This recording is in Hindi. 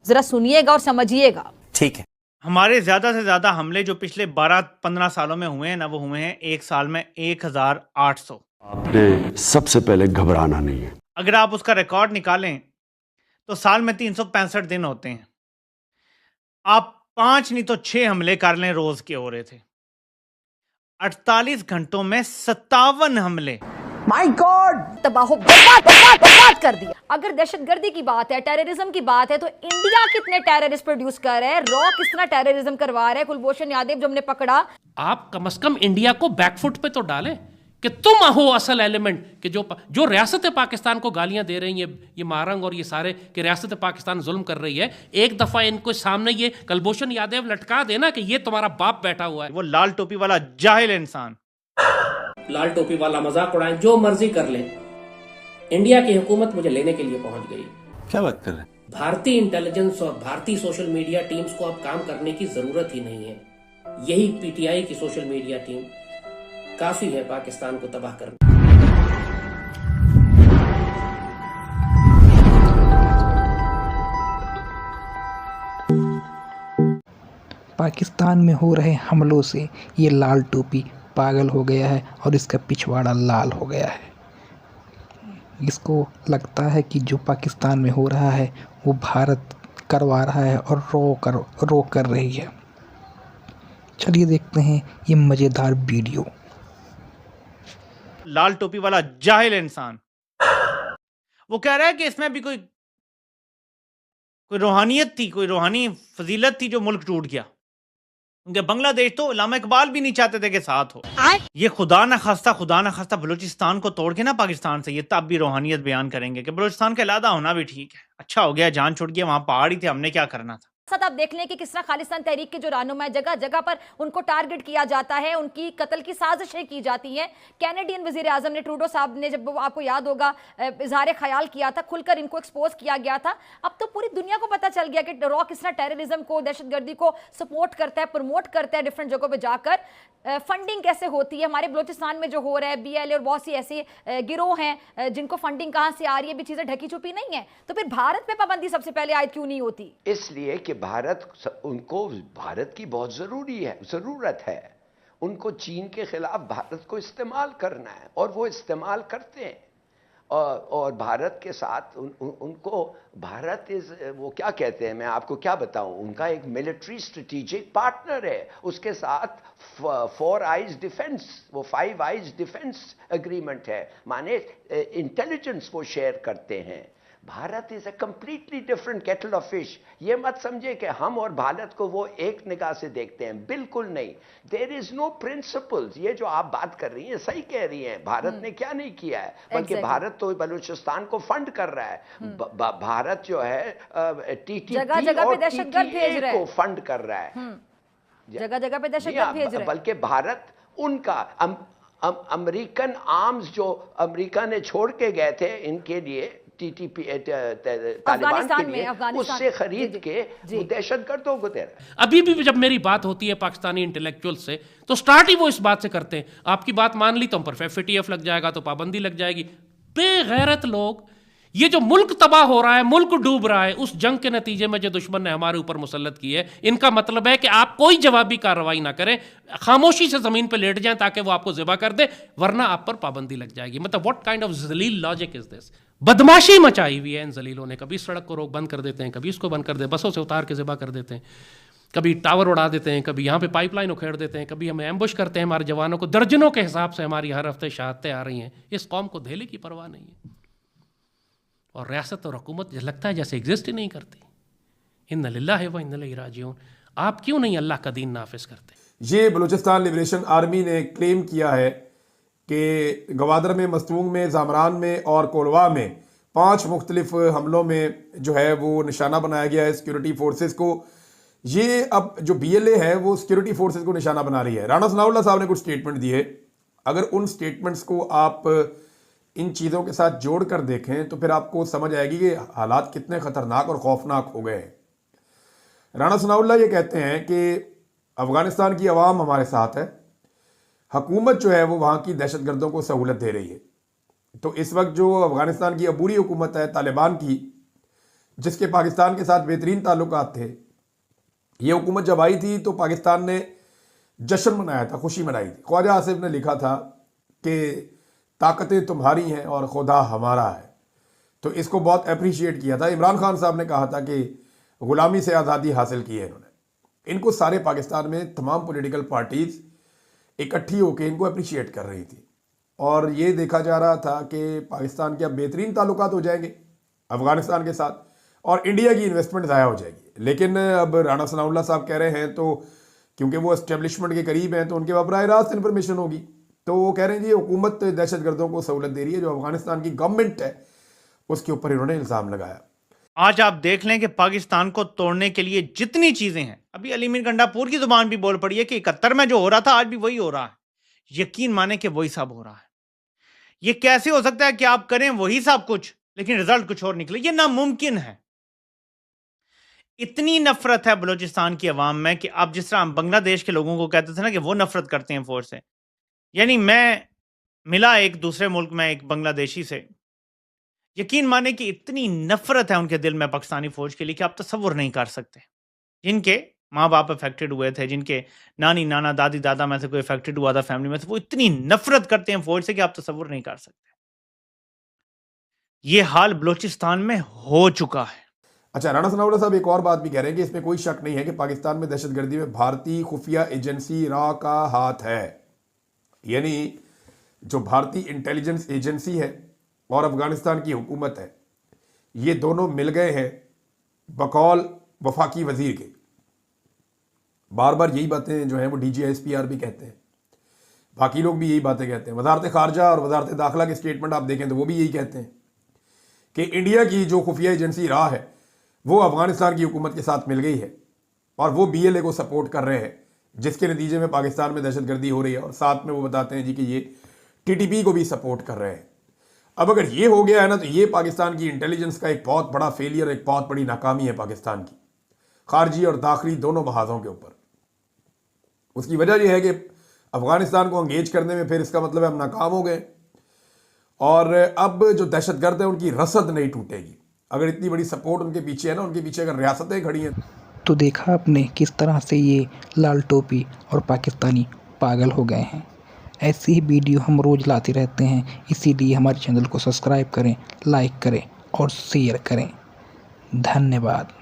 जरा सुनिएगा और समझिएगा। ठीक है। हमारे ज्यादा से ज्यादा हमले जो पिछले 12-15 सालों में हुए हैं ना, वो हुए हैं एक साल में 1800। आपने सबसे पहले घबराना नहीं है। अगर आप उसका रिकॉर्ड निकालें तो साल में 365 दिन होते हैं। आप 5 नहीं तो 6 हमले कर लें रोज के हो रहे थे। 48 घंटों में 57 हमले। माय गॉड, तबाह बर्बाद बर्बाद बर्बाद कर दिया। अगर दहशतगर्दी की बात है, टेररिज्म की बात है, तो इंडिया कितने टेररिस्ट प्रोड्यूस कर रहा है, रॉ कितना टेररिज्म करवा रहा है। कुलभूषण यादव जो हमने पकड़ा, आप कम से कम इंडिया को बैकफुट पे तो डालें कि तुम हो असल एलिमेंट कि जो रियासत पाकिस्तान को गालियां दे रही हैं, ये मारंग और ये सारे कि रियासत पाकिस्तान जुल्म कर रही है। एक दफा इनको सामने ये कुलभूषण यादव लटका देना कि ये तुम्हारा बाप बैठा हुआ है। वो लाल टोपी वाला जाहिल इंसान, लाल टोपी वाला मजाक उड़ाएं, जो मर्जी कर लें, इंडिया की हुकूमत मुझे लेने के लिए पहुंच गई। क्या बात कर रहे हैं? भारतीय इंटेलिजेंस और भारतीय सोशल मीडिया टीम्स को अब काम करने की जरूरत ही नहीं है। यही पीटीआई की सोशल मीडिया टीम काफी है पाकिस्तान को तबाह करने। पाकिस्तान में हो रहे हमलों से ये लाल टोपी पागल हो गया है और इसका पिछवाड़ा लाल हो गया है। इसको लगता है कि जो पाकिस्तान में हो रहा है वो भारत करवा रहा है और रो कर रही है। चलिए देखते हैं ये मज़ेदार वीडियो। लाल टोपी वाला जाहिल इंसान वो कह रहा है कि इसमें भी कोई रूहानियत थी, कोई रूहानी फजीलत थी जो मुल्क टूट गया। उनके बांग्लादेश तो उल्लामा इकबाल भी नहीं चाहते थे कि साथ हो। ये खुदा न खास्ता बलूचिस्तान को तोड़ के ना पाकिस्तान से ये तब भी रूहानियत बयान करेंगे कि बलूचिस्तान का अलहदा होना भी ठीक है। अच्छा हो गया, जान छुट गया, वहां पहाड़ ही थे, हमने क्या करना था। साथ आप देख लें कि किस तरह खालिस्तान तहरीक के जो रहनुमा है, जगह जगह पर उनको टारगेट किया जाता है, उनकी कत्ल की साजिशें की जाती हैं। कैनेडियन वजीर आजम ने, ट्रूडो साहब ने, जब आपको याद होगा, इजहार ख्याल किया था, खुलकर इनको एक्सपोज किया गया था। अब तो पूरी दुनिया को पता चल गया कि रॉ किस तरह टेररिज्म को, दहशतगर्दी को सपोर्ट करता है, प्रमोट करता है डिफरेंट जगहों पर जाकर। फंडिंग कैसे होती है, हमारे बलोचिस्तान में जो हो रहा है, BLA और बहुत सी ऐसी गिरोह हैं जिनको फंडिंग कहाँ से आ रही है, भी चीजें ढकी छुपी नहीं है। तो फिर भारत में पाबंदी सबसे पहले आयद क्यों नहीं होती? इसलिए कि उनको भारत की बहुत जरूरत है। उनको चीन के खिलाफ भारत को इस्तेमाल करना है और वो इस्तेमाल करते हैं। और भारत के साथ उनको भारत वो क्या कहते हैं, मैं आपको क्या बताऊं, उनका एक मिलिट्री स्ट्रेटेजिक पार्टनर है। उसके साथ 4 आइज डिफेंस, वो 5 आइज डिफेंस एग्रीमेंट है, माने इंटेलिजेंस वो शेयर करते हैं। Bharat is a completely different kettle of fish. ये मत समझे कि हम और भारत को वो एक निगाह से देखते हैं, बिल्कुल नहीं। There is no principles. ये जो आप बात कर रही हैं सही कह रही हैं, भारत ने क्या नहीं किया है, बल्कि भारत तो बलूचिस्तान को फंड कर रहा है। भारत जो है TTP और TTA को फंड कर रहा है, जगह जगह पे दहशतगर्द भेज रहे हैं। बल्कि भारत उनका अमेरिकन आर्म्स जो अमेरिका ने छोड़ के गए थे इनके लिए, TTP तालिबान के लिए, उससे खरीद के दहशतगर्दों को दे रहा है। अभी भी जब मेरी बात होती है पाकिस्तानी इंटेलेक्चुअल से तो स्टार्ट ही वो इस बात से करते हैं, आपकी बात मान ली तो हम पर FATF लग जाएगा, तो पाबंदी लग जाएगी। बेगैरत लोग, ये जो मुल्क तबाह हो रहा है, मुल्क डूब रहा है, उस जंग के नतीजे में जो दुश्मन ने हमारे ऊपर मुसल्लत की है, इनका मतलब है कि आप कोई जवाबी कार्रवाई ना करें, खामोशी से जमीन पर लेट जाएं ताकि वो आपको ज़िबा कर दे, वरना आप पर पाबंदी लग जाएगी। मतलब व्हाट काइंड ऑफ जलील लॉजिक इज दिस? बदमाशी मचाई हुई है इन जलीलों ने। कभी सड़क को रोक बंद कर देते हैं, कभी इसको बंद कर देते, बसों से उतार के ज़िबा कर देते हैं, कभी टावर उड़ा देते हैं, कभी यहाँ पे पाइपलाइन उखेड़ देते हैं, कभी हमें एम्बुश करते हैं हमारे जवानों को। दर्जनों के हिसाब से हमारी हर हफ्ते शहादतें आ रही हैं। इस कौम को धेले की परवाह नहीं है, और रियासत और हुकूमत लगता है जैसे एग्जिस्ट ही नहीं करती। इन्ना लिल्लाहि व इन्ना इलैहि राजिऊन। आप क्यों नहीं अल्लाह का दीन नाफिज करते? ये बलूचिस्तान लिबरेशन आर्मी ने क्लेम किया है कि गवादर में, मस्तूंग में, जामरान में और कोलवा में 5 मुख्तलिफ हमलों में जो है वो निशाना बनाया गया है सिक्योरिटी फोर्सेस को। ये अब जो BLA है वो सिक्योरिटी फोर्सेस को निशाना बना रही है। राणा सनाउल्लाह साहब ने कुछ स्टेटमेंट दिए, अगर उन स्टेटमेंट्स को आप इन चीज़ों के साथ जोड़ कर देखें तो फिर आपको समझ आएगी कि हालात कितने ख़तरनाक और खौफनाक हो गए हैं। राणा सनाउल्लाह ये कहते हैं कि अफ़गानिस्तान की आवाम हमारे साथ है, हुकूमत जो है वो वहाँ की दहशतगर्दों को सहूलत दे रही है। तो इस वक्त जो अफ़गानिस्तान की अबूरी हुकूमत है तालिबान की, जिसके पाकिस्तान के साथ बेहतरीन ताल्लुकात थे, ये हुकूमत जब आई थी तो पाकिस्तान ने जश्न मनाया था, खुशी मनाई थी। ख्वाजा आसिफ ने लिखा था कि ताकतें तुम्हारी हैं और खुदा हमारा है, तो इसको बहुत अप्रिशिएट किया था। इमरान खान साहब ने कहा था कि गुलामी से आज़ादी हासिल की है इन्होंने। इनको सारे पाकिस्तान में तमाम पॉलिटिकल पार्टीज़ इकट्ठी होकर इनको अप्रिशिएट कर रही थी और ये देखा जा रहा था कि पाकिस्तान के अब बेहतरीन ताल्लुकात हो जाएंगे अफ़गानिस्तान के साथ और इंडिया की इन्वेस्टमेंट ज़ाया हो जाएगी। लेकिन अब राणा सनाउल्लाह साहब कह रहे हैं, तो क्योंकि वो एस्टेब्लिशमेंट के करीब हैं तो उनके पास बराह रास्त इन्फॉर्मेशन होगी, तो वो कह रहे हैं जी हुकूमत दहशतगर्दों को सहूलत दे रही है। जो अफगानिस्तान की गवर्नमेंट है उसके ऊपर इन्होंने इल्ज़ाम लगाया। आज आप देख लें कि पाकिस्तान को तोड़ने के लिए जितनी चीजें हैं, अभी अली मीर गंडापुर की जुबान भी बोल पड़ी है कि 71 में जो हो रहा था आज भी वही हो रहा है। यकीन माने कि वही सब हो रहा है। ये कैसे हो सकता है कि आप करें वही सब कुछ लेकिन रिजल्ट कुछ और निकले? ये नामुमकिन है। इतनी नफरत है बलूचिस्तान की अवाम में कि आप जिस तरह हम बांग्लादेश के लोगों को कहते थे ना कि वो नफरत करते हैं फौज से, यानी मैं मिला एक दूसरे मुल्क में एक बांग्लादेशी से, यकीन माने कि इतनी नफरत है उनके दिल में पाकिस्तानी फौज के लिए कि आप तसव्वुर नहीं कर सकते। जिनके माँ बाप अफेक्टेड हुए थे, जिनके नानी नाना दादी दादा में से कोई अफेक्टेड हुआ था फैमिली में से, वो इतनी नफरत करते हैं फौज से कि आप तसव्वुर नहीं कर सकते। ये हाल बलूचिस्तान में हो चुका है। अच्छा, राणा सनाउल्लाह साहब एक और बात भी कह रहे हैं कि इसमें कोई शक नहीं है कि पाकिस्तान में दहशतगर्दी में भारतीय खुफिया एजेंसी रा का हाथ है। यानी जो भारतीय इंटेलिजेंस एजेंसी है और अफगानिस्तान की हुकूमत है, ये दोनों मिल गए हैं बकौल वफाकी वजीर के। बार बार यही बातें जो हैं वो DGISPR भी कहते हैं, बाकी लोग भी यही बातें कहते हैं। वजारत खारजा और वजारत दाखिला के स्टेटमेंट आप देखें तो वो भी यही कहते हैं कि इंडिया की जो खुफिया एजेंसी रा है वो अफगानिस्तान की हुकूमत के साथ मिल गई है और वो BLA को सपोर्ट कर रहे हैं, जिसके नतीजे में पाकिस्तान में दहशतगर्दी हो रही है। और साथ में वो बताते हैं जी कि ये TTP को भी सपोर्ट कर रहे हैं। अब अगर ये हो गया है ना, तो ये पाकिस्तान की इंटेलिजेंस का एक बहुत बड़ा फेलियर, एक बहुत बड़ी नाकामी है पाकिस्तान की, खारजी और दाखिली दोनों महाजों के ऊपर। उसकी वजह यह है कि अफगानिस्तान को अंगेज करने में फिर इसका मतलब है हम नाकाम हो गए और अब जो दहशतगर्द है उनकी रसद नहीं टूटेगी। अगर इतनी बड़ी सपोर्ट उनके पीछे है ना, उनके पीछे अगर रियासतें खड़ी हैं। तो देखा आपने किस तरह से ये लाल टोपी और पाकिस्तानी पागल हो गए हैं। ऐसी ही वीडियो हम रोज़ लाते रहते हैं, इसीलिए हमारे चैनल को सब्सक्राइब करें, लाइक करें और शेयर करें। धन्यवाद।